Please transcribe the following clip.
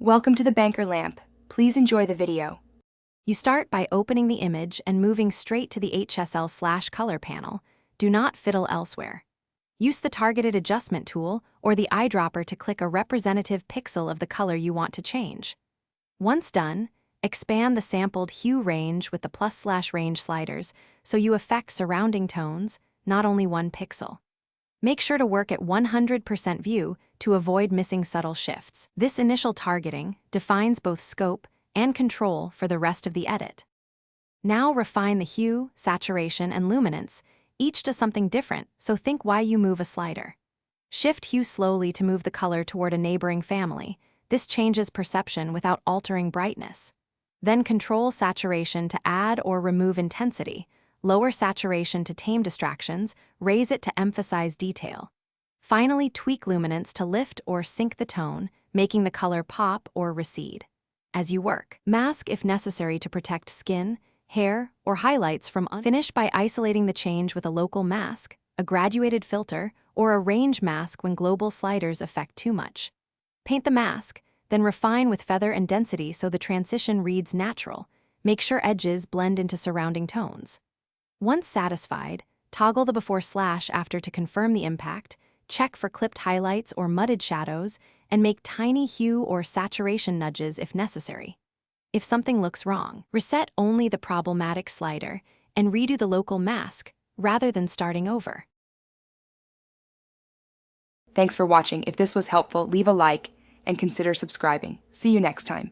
Welcome to the banker lamp. Please enjoy the video. You start by opening the image and moving straight to the HSL/color panel. Do not fiddle elsewhere. Use the targeted adjustment tool or the eyedropper to click a representative pixel of the color you want to change. Once done, expand the sampled hue range with the +/range sliders so you affect surrounding tones, not only one pixel. Make sure to work at 100% view to avoid missing subtle shifts. This initial targeting defines both scope and control for the rest of the edit. Now refine the hue, saturation, and luminance. Each does something different, so think why you move a slider. Shift hue slowly to move the color toward a neighboring family. This changes perception without altering brightness. Then control saturation to add or remove intensity. Lower saturation to tame distractions, raise it to emphasize detail. Finally, tweak luminance to lift or sink the tone, making the color pop or recede. As you work, mask if necessary to protect skin, hair, or highlights from finish by isolating the change with a local mask, a graduated filter, or a range mask when global sliders affect too much. Paint the mask, then refine with feather and density so the transition reads natural. Make sure edges blend into surrounding tones. Once satisfied, toggle the before/after to confirm the impact, check for clipped highlights or mudded shadows, and make tiny hue or saturation nudges if necessary. If something looks wrong, reset only the problematic slider and redo the local mask rather than starting over. Thanks for watching. If this was helpful, leave a like and consider subscribing. See you next time.